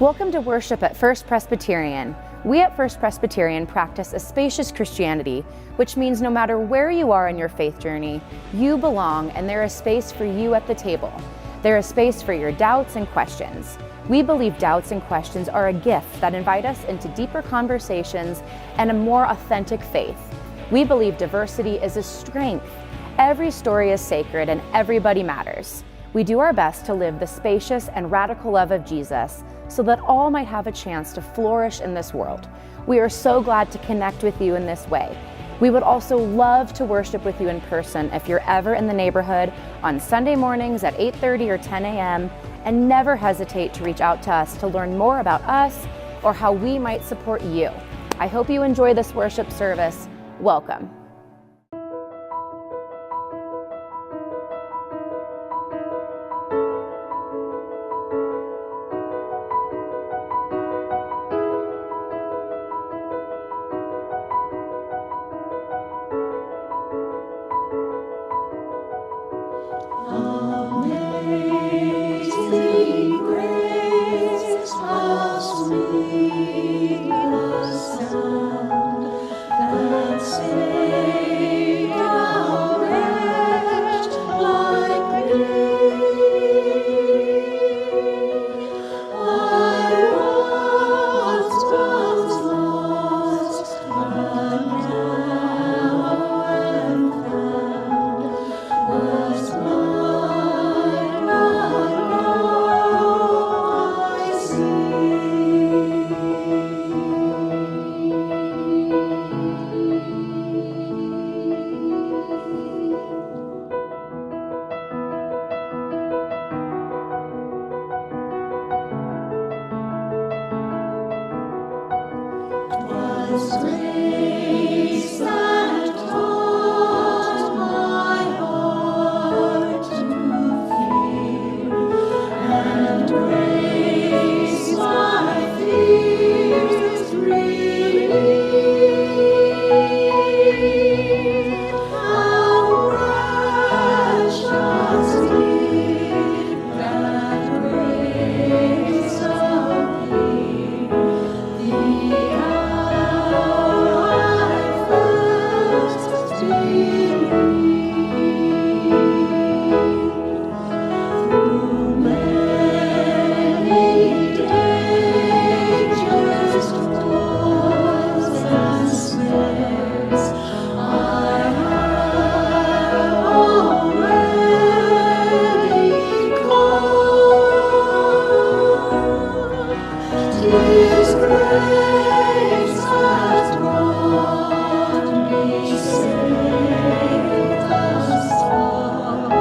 Welcome to worship at First Presbyterian. We at First Presbyterian practice a spacious Christianity, which means no matter where you are in your faith journey, you belong and there is space for you at the table. There is space for your doubts and questions. We believe doubts and questions are a gift that invite us into deeper conversations and a more authentic faith. We believe diversity is a strength. Every story is sacred and everybody matters. We do our best to live the spacious and radical love of Jesus so that all might have a chance to flourish in this world. We are so glad to connect with you in this way. We would also love to worship with you in person if you're ever in the neighborhood on Sunday mornings at 8:30 or 10 a.m. And never hesitate to reach out to us to learn more about us or how we might support you. I hope you enjoy this worship service. Welcome. Amazing grace, how sweet the sound that saved a wretch like me. I once was lost, but now am found. Was blind, but now I see. 'Twas grace that taught my heart to fear, and grace my fears relieved. How precious did that grace appear, the hour I first believed. Through many dangers, toils, and snares, I have already come. 'Tis grace has brought me safe thus far,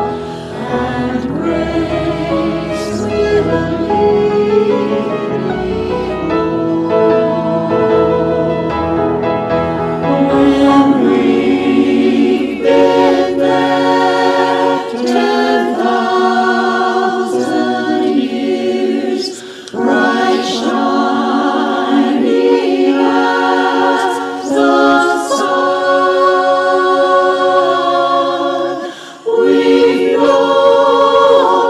and grace will lead me home. When we've been there 10,000 years, bright shining as the sun, we've no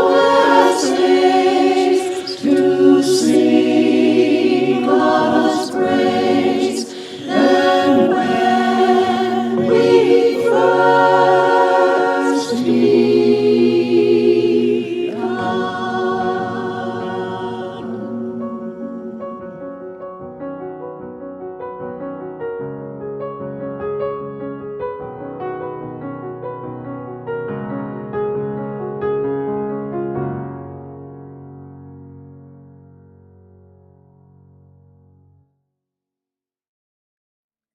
less haste to sing God's praise than when we first begun.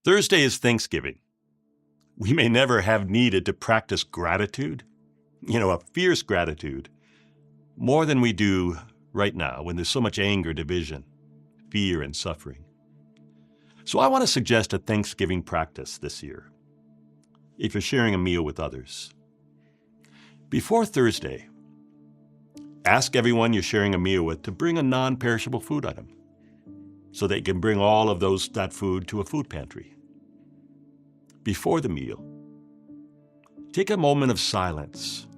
Thursday is Thanksgiving. We may never have needed to practice gratitude, a fierce gratitude, more than we do right now when there's so much anger, division, fear, and suffering. So I want to suggest a Thanksgiving practice this year, if you're sharing a meal with others. Before Thursday, ask everyone you're sharing a meal with to bring a non-perishable food item so they can bring all of that food to a food pantry. Before the meal, take a moment of silence.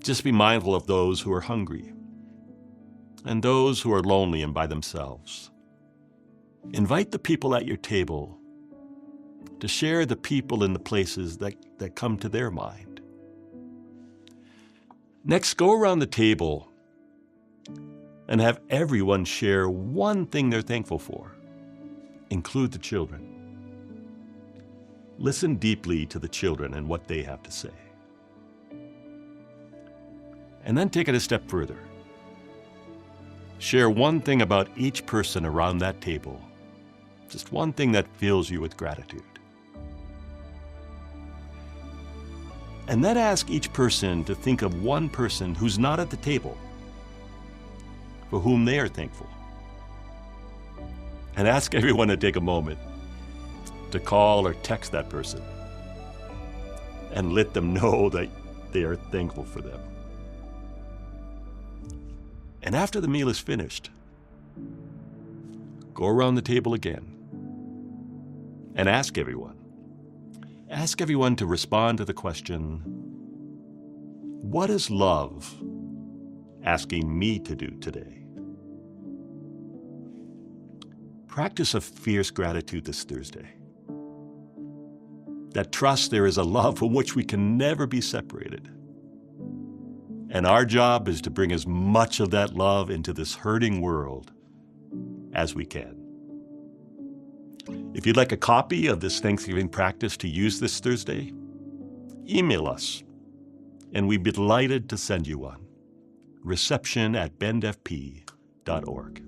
Just be mindful of those who are hungry and those who are lonely and by themselves. Invite the people at your table to share the people and the places that come to their mind. Next, go around the table and have everyone share one thing they're thankful for. Include the children. Listen deeply to the children and what they have to say. And then take it a step further. Share one thing about each person around that table, just one thing that fills you with gratitude. And then ask each person to think of one person who's not at the table, for whom they are thankful. And ask everyone to take a moment to call or text that person and let them know that they are thankful for them. And after the meal is finished, go around the table again and ask everyone. Ask everyone to respond to the question, what is love asking me to do today? Practice a fierce gratitude this Thursday. That trust there is a love from which we can never be separated. And our job is to bring as much of that love into this hurting world as we can. If you'd like a copy of this Thanksgiving practice to use this Thursday, email us, and we'd be delighted to send you one. reception@bendfp.org.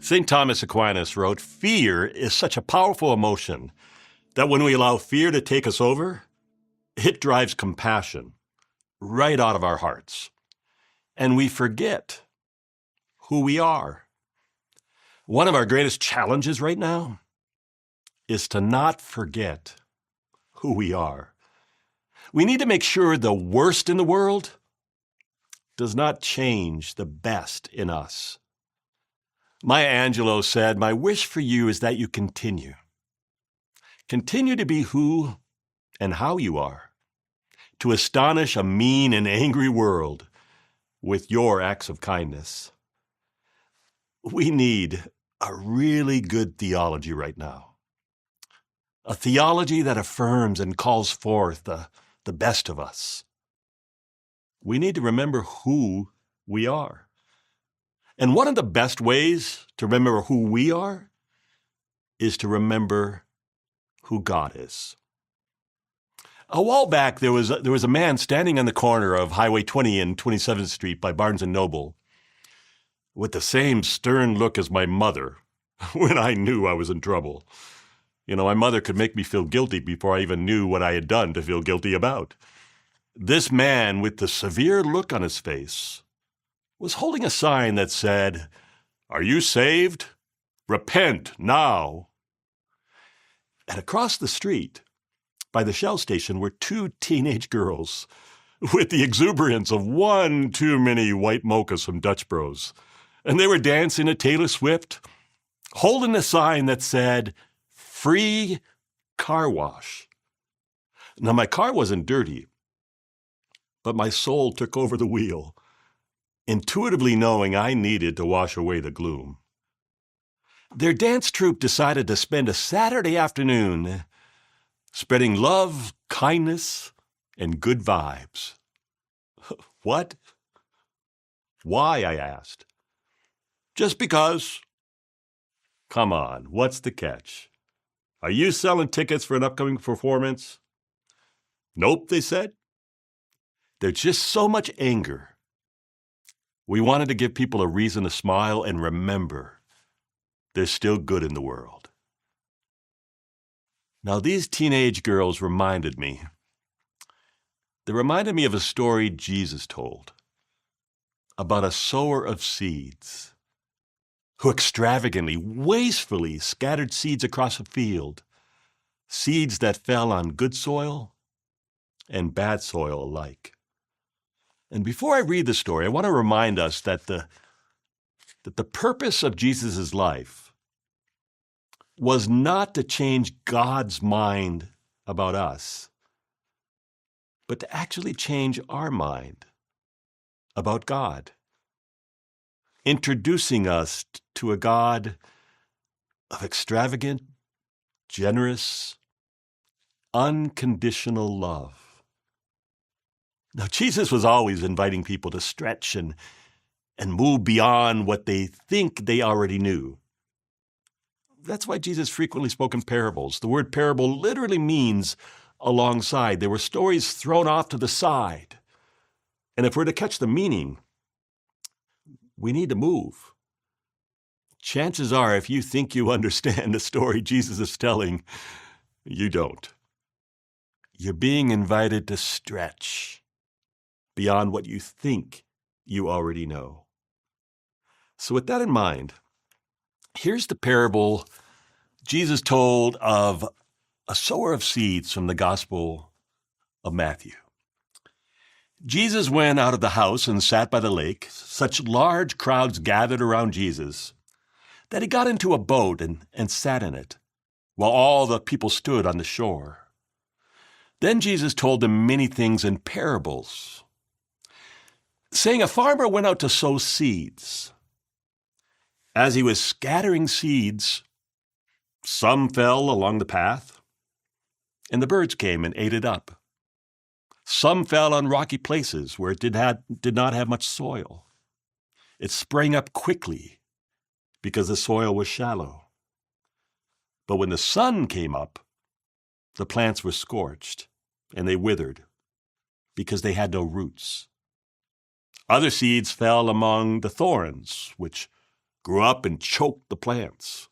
St. Thomas Aquinas wrote, "Fear is such a powerful emotion that when we allow fear to take us over, it drives compassion right out of our hearts, and we forget who we are." One of our greatest challenges right now is to not forget who we are. We need to make sure the worst in the world does not change the best in us. Maya Angelou said, "My wish for you is that you continue. Continue to be who and how you are, to astonish a mean and angry world with your acts of kindness." We need a really good theology right now. A theology that affirms and calls forth the best of us. We need to remember who we are. And one of the best ways to remember who we are is to remember who God is. A while back, there was a man standing on the corner of Highway 20 and 27th Street by Barnes & Noble with the same stern look as my mother when I knew I was in trouble. You know, my mother could make me feel guilty before I even knew what I had done to feel guilty about. This man with the severe look on his face was holding a sign that said, "Are you saved? Repent now." And across the street, by the Shell station, were two teenage girls with the exuberance of one too many white mochas from Dutch Bros. And they were dancing to Taylor Swift, holding a sign that said, "Free car wash." Now, my car wasn't dirty, but my soul took over the wheel, intuitively knowing I needed to wash away the gloom. Their dance troupe decided to spend a Saturday afternoon spreading love, kindness, and good vibes. What? Why, I asked. Just because. Come on, what's the catch? Are you selling tickets for an upcoming performance? Nope, they said. There's just so much anger. We wanted to give people a reason to smile and remember there's still good in the world. Now, these teenage girls reminded me. They reminded me of a story Jesus told about a sower of seeds who extravagantly, wastefully scattered seeds across a field, seeds that fell on good soil and bad soil alike. And before I read the story, I want to remind us that the purpose of Jesus' life was not to change God's mind about us, but to actually change our mind about God. introducing us to a God of extravagant, generous, unconditional love. Now, Jesus was always inviting people to stretch and move beyond what they think they already knew. That's why Jesus frequently spoke in parables. The word parable literally means alongside. There were stories thrown off to the side. And if we're to catch the meaning, we need to move. Chances are, if you think you understand the story Jesus is telling, you don't. You're being invited to stretch beyond what you think you already know. So with that in mind, here's the parable Jesus told of a sower of seeds from the Gospel of Matthew. Jesus went out of the house and sat by the lake. Such large crowds gathered around Jesus that he got into a boat and sat in it, while all the people stood on the shore. Then Jesus told them many things in parables, saying, a farmer went out to sow seeds. As he was scattering seeds, some fell along the path, and the birds came and ate it up. Some fell on rocky places where it did not have much soil. It sprang up quickly because the soil was shallow. But when the sun came up, the plants were scorched, and they withered because they had no roots. Other seeds fell among the thorns, which grew up and choked the plants.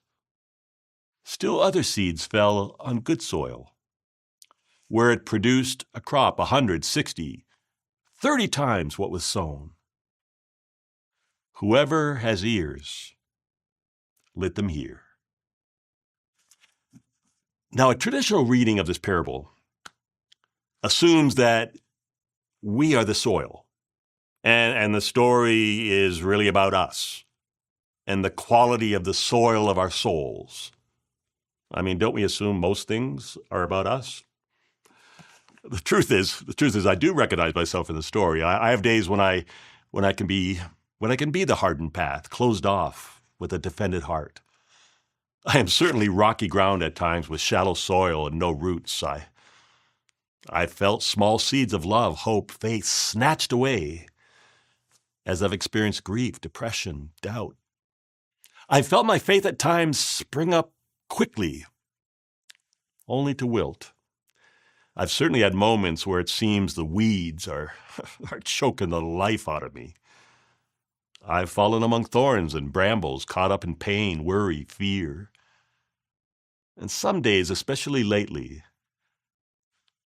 Still other seeds fell on good soil, where it produced a crop 100, 60, 30 times what was sown. Whoever has ears, let them hear. Now, a traditional reading of this parable assumes that we are the soil, and the story is really about us and the quality of the soil of our souls. I mean, don't we assume most things are about us? The truth is, I do recognize myself in the story. I have days when I can be the hardened path, closed off with a defended heart. I am certainly rocky ground at times with shallow soil and no roots. I felt small seeds of love, hope, faith snatched away as I've experienced grief, depression, doubt. I felt my faith at times spring up quickly, only to wilt. I've certainly had moments where it seems the weeds are choking the life out of me. I've fallen among thorns and brambles, caught up in pain, worry, fear. And some days, especially lately,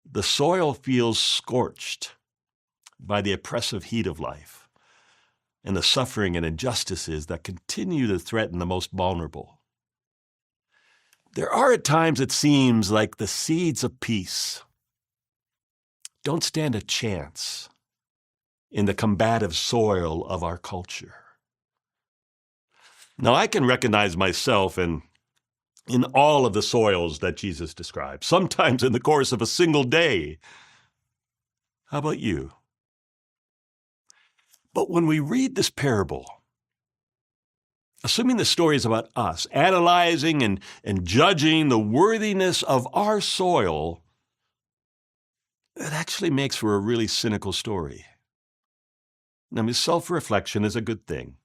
the soil feels scorched by the oppressive heat of life and the suffering and injustices that continue to threaten the most vulnerable. There are at times it seems like the seeds of peace don't stand a chance in the combative soil of our culture. Now, I can recognize myself in all of the soils that Jesus described, sometimes in the course of a single day. How about you? But when we read this parable, assuming the story is about us, analyzing and judging the worthiness of our soil, it actually makes for a really cynical story. I mean, self-reflection is a good thing.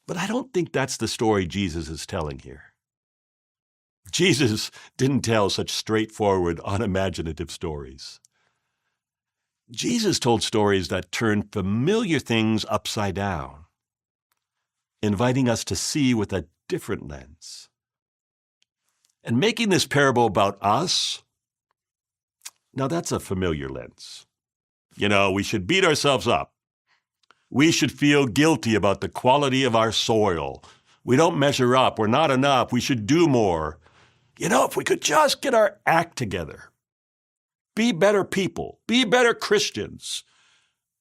But I don't think that's the story Jesus is telling here. Jesus didn't tell such straightforward, unimaginative stories. Jesus told stories that turned familiar things upside down, inviting us to see with a different lens. And making this parable about us, now that's a familiar lens. You know, we should beat ourselves up. We should feel guilty about the quality of our soil. We don't measure up. We're not enough. We should do more. You know, if we could just get our act together, be better people, be better Christians,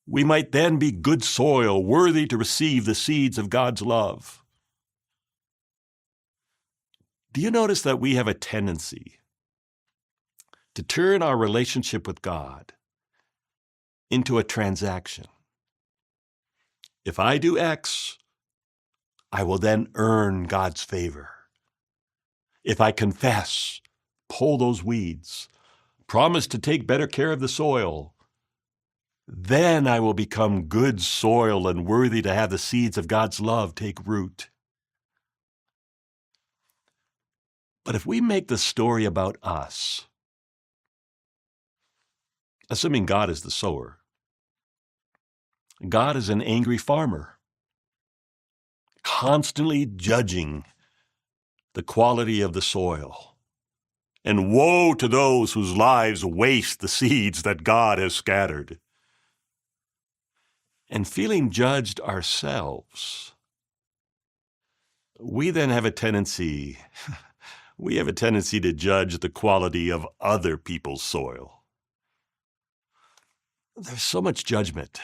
we might then be good soil, worthy to receive the seeds of God's love. Do you notice that we have a tendency to turn our relationship with God into a transaction? If I do X, I will then earn God's favor. If I confess, pull those weeds, promise to take better care of the soil, then I will become good soil and worthy to have the seeds of God's love take root. But if we make the story about us, assuming God is the sower, God is an angry farmer, constantly judging the quality of the soil. And woe to those whose lives waste the seeds that God has scattered. And feeling judged ourselves, we then have a tendency to judge the quality of other people's soil. There's so much judgment.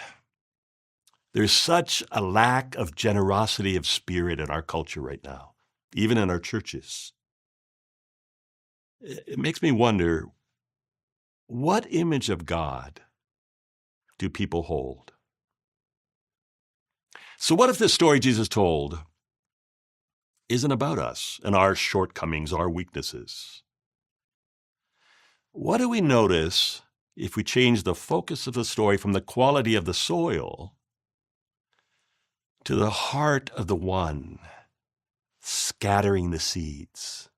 There's such a lack of generosity of spirit in our culture right now, even in our churches. It makes me wonder, what image of God do people hold? So what if this story Jesus told isn't about us and our shortcomings, our weaknesses? What do we notice if we change the focus of the story from the quality of the soil to the heart of the one scattering the seeds?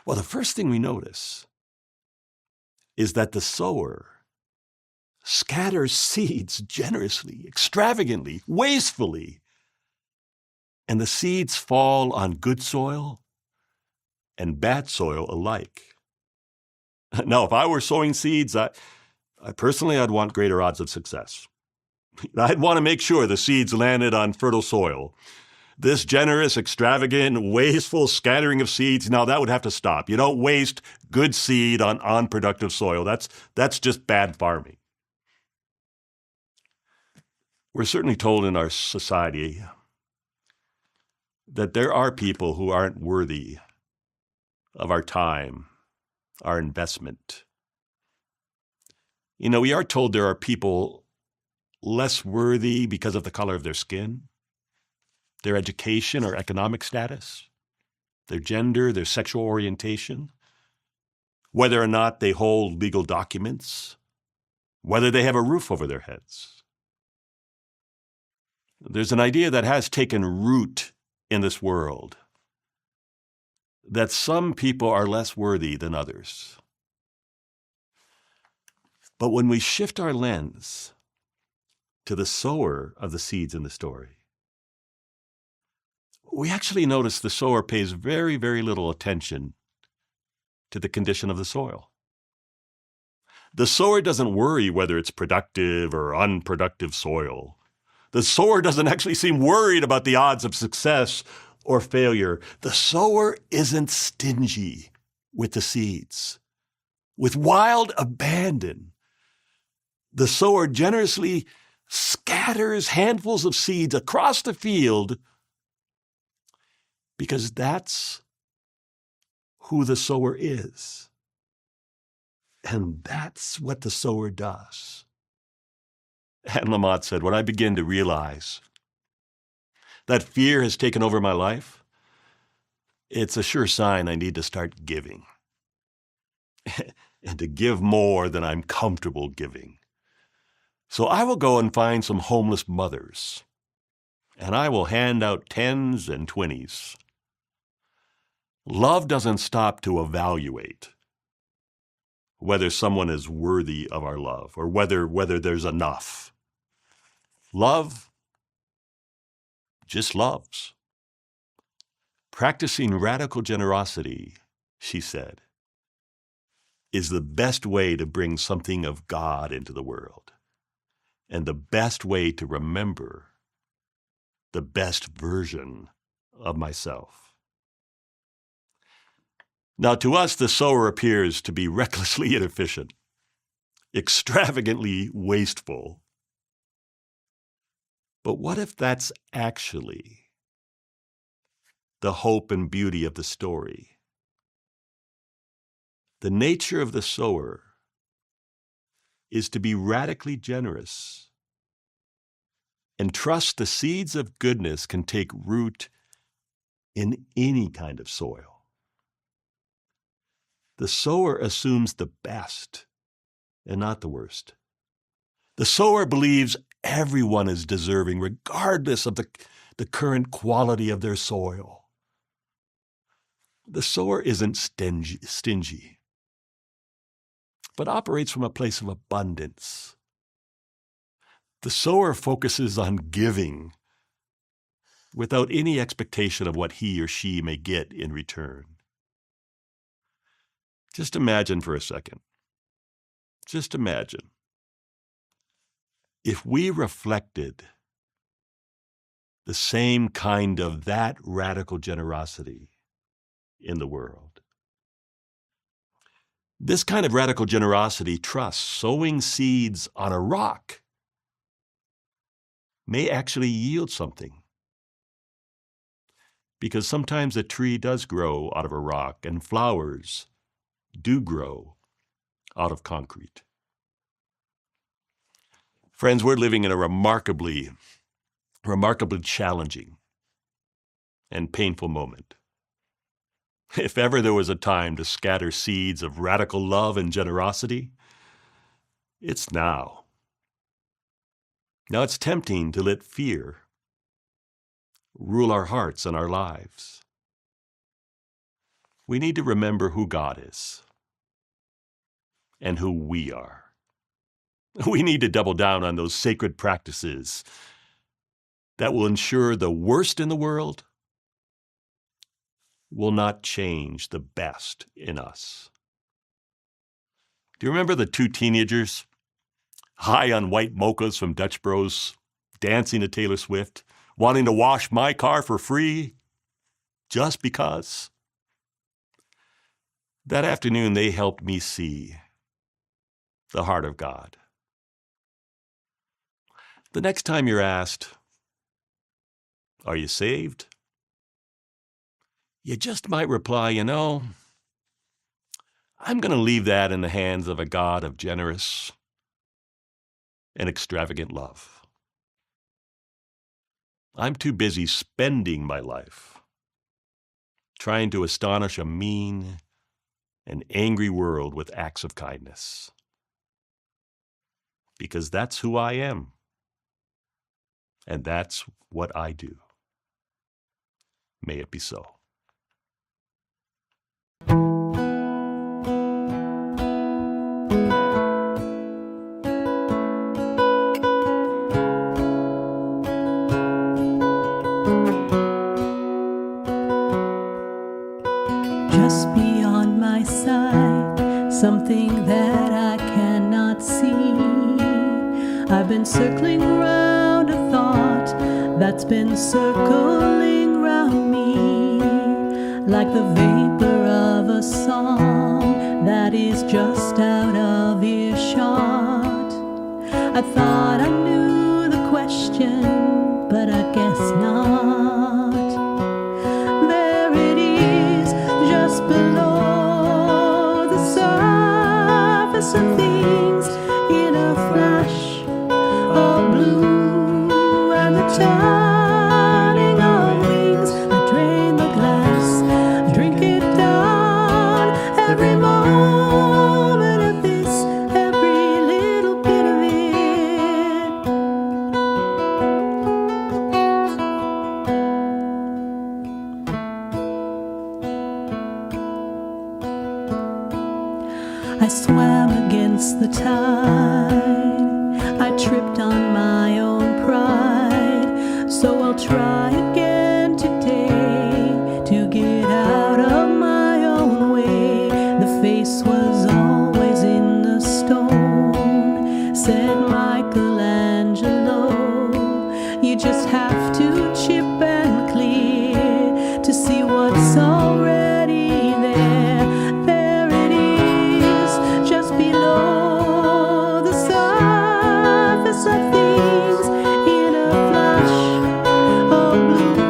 Well, the first thing we notice is that the sower scatters seeds generously, extravagantly, wastefully, and the seeds fall on good soil and bad soil alike. Now, if I were sowing seeds, I'd want greater odds of success. I'd want to make sure the seeds landed on fertile soil. This generous, extravagant, wasteful scattering of seeds, now that would have to stop. You don't waste good seed on unproductive soil. That's just bad farming. We're certainly told in our society that there are people who aren't worthy of our time, our investment. You know, we are told there are people less worthy because of the color of their skin, their education or economic status, their gender, their sexual orientation, whether or not they hold legal documents, whether they have a roof over their heads. There's an idea that has taken root in this world that some people are less worthy than others. But when we shift our lens to the sower of the seeds in the story, we actually notice the sower pays very, very little attention to the condition of the soil. The sower doesn't worry whether it's productive or unproductive soil. The sower doesn't actually seem worried about the odds of success or failure. The sower isn't stingy with the seeds. With wild abandon, the sower generously scatters handfuls of seeds across the field because that's who the sower is. And that's what the sower does. And Lamott said, when I begin to realize that fear has taken over my life, it's a sure sign I need to start giving. And to give more than I'm comfortable giving. So I will go and find some homeless mothers, and I will hand out 10s and 20s. Love doesn't stop to evaluate whether someone is worthy of our love or whether there's enough. Love just loves. Practicing radical generosity, she said, is the best way to bring something of God into the world, and the best way to remember the best version of myself. Now, to us, the sower appears to be recklessly inefficient, extravagantly wasteful. But what if that's actually the hope and beauty of the story? The nature of the sower is to be radically generous and trust the seeds of goodness can take root in any kind of soil. The sower assumes the best and not the worst. The sower believes everyone is deserving regardless of the current quality of their soil. The sower isn't stingy, but operates from a place of abundance. The sower focuses on giving without any expectation of what he or she may get in return. Just imagine for a second. Just imagine. If we reflected the same kind of that radical generosity in the world. This kind of radical generosity, trust, sowing seeds on a rock, may actually yield something. Because sometimes a tree does grow out of a rock, and flowers do grow out of concrete. Friends, we're living in a remarkably challenging and painful moment. If ever there was a time to scatter seeds of radical love and generosity, it's now. Now it's tempting to let fear rule our hearts and our lives. We need to remember who God is and who we are. We need to double down on those sacred practices that will ensure the worst in the world will not change the best in us. Do you remember the two teenagers, high on white mochas from Dutch Bros, dancing to Taylor Swift, wanting to wash my car for free just because? That afternoon, they helped me see the heart of God. The next time you're asked, "Are you saved?" you just might reply, I'm going to leave that in the hands of a God of generous and extravagant love. I'm too busy spending my life trying to astonish a mean and angry world with acts of kindness. Because that's who I am. And that's what I do. May it be so. Just beyond my sight, something that I cannot see. I've been circling around a thought that's been circling round me, like the vapor of a song that is just out of earshot. I thought I knew the question, but I guess not. There it is, just below the surface of things, in a flash of blue and the turning of wings. I drain the glass, drink it down, every moment of this, every little bit of it. I swam against the tide, I tripped on my own pride, so I'll try again today to get out of my own way. The face was always in the stone, said Michelangelo. You just have to chip and clear to see what's already there. There it is, just below the surface of things, in a flash of blue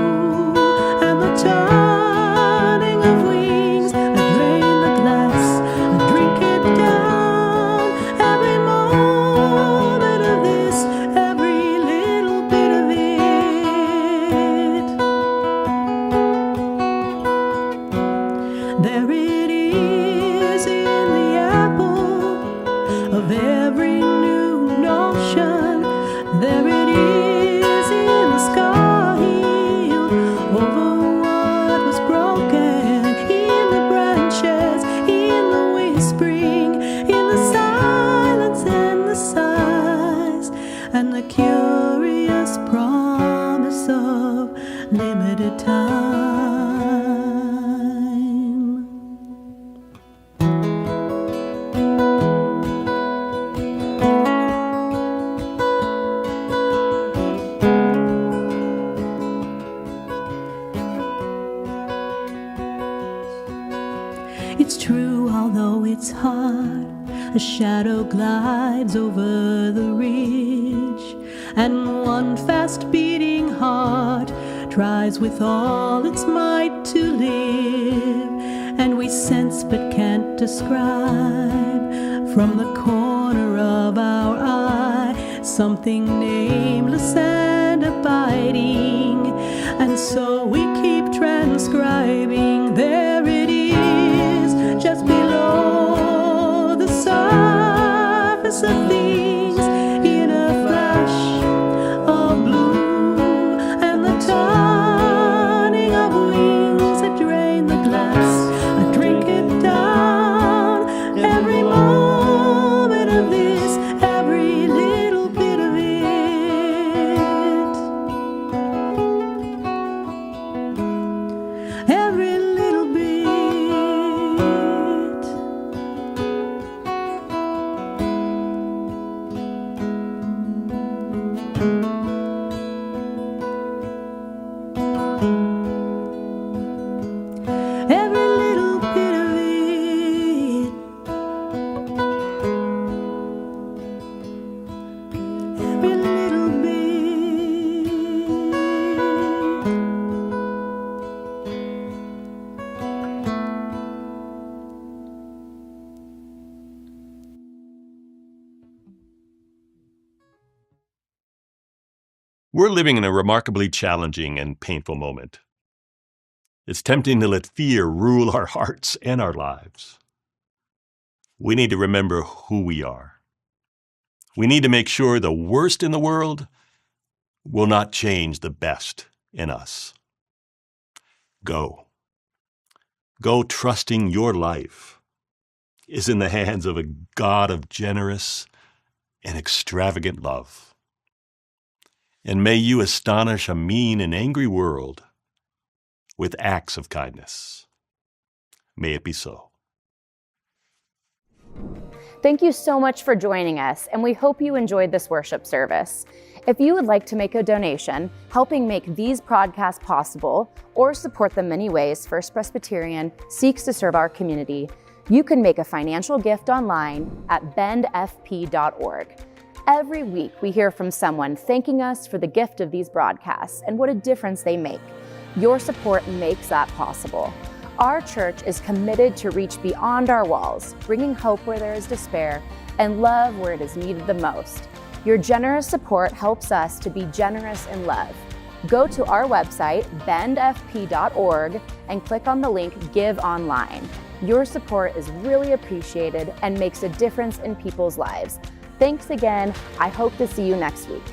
of limited time. It's true, although it's hard, a shadow glides over the ridge, and one fast-beating heart tries with all its might to live, and we sense but can't describe from the corner of our eye something nameless and abiding, and so we keep transcribing. There it is, just below the surface of things, in a flash of blue, and the turning of wings that drain the glass. I drink it down, every moment of this, every little bit of it. Every little bit. Every little bit of it. Every little bit. We're living in a remarkably challenging and painful moment. It's tempting to let fear rule our hearts and our lives. We need to remember who we are. We need to make sure the worst in the world will not change the best in us. Go. Go trusting your life is in the hands of a God of generous and extravagant love. And may you astonish a mean and angry world with acts of kindness. May it be so. Thank you so much for joining us, and we hope you enjoyed this worship service. If you would like to make a donation, helping make these broadcasts possible, or support the many ways First Presbyterian seeks to serve our community, you can make a financial gift online at bendfp.org. Every week, we hear from someone thanking us for the gift of these broadcasts and what a difference they make. Your support makes that possible. Our church is committed to reach beyond our walls, bringing hope where there is despair and love where it is needed the most. Your generous support helps us to be generous in love. Go to our website, bendfp.org, and click on the link Give Online. Your support is really appreciated and makes a difference in people's lives. Thanks again. I hope to see you next week.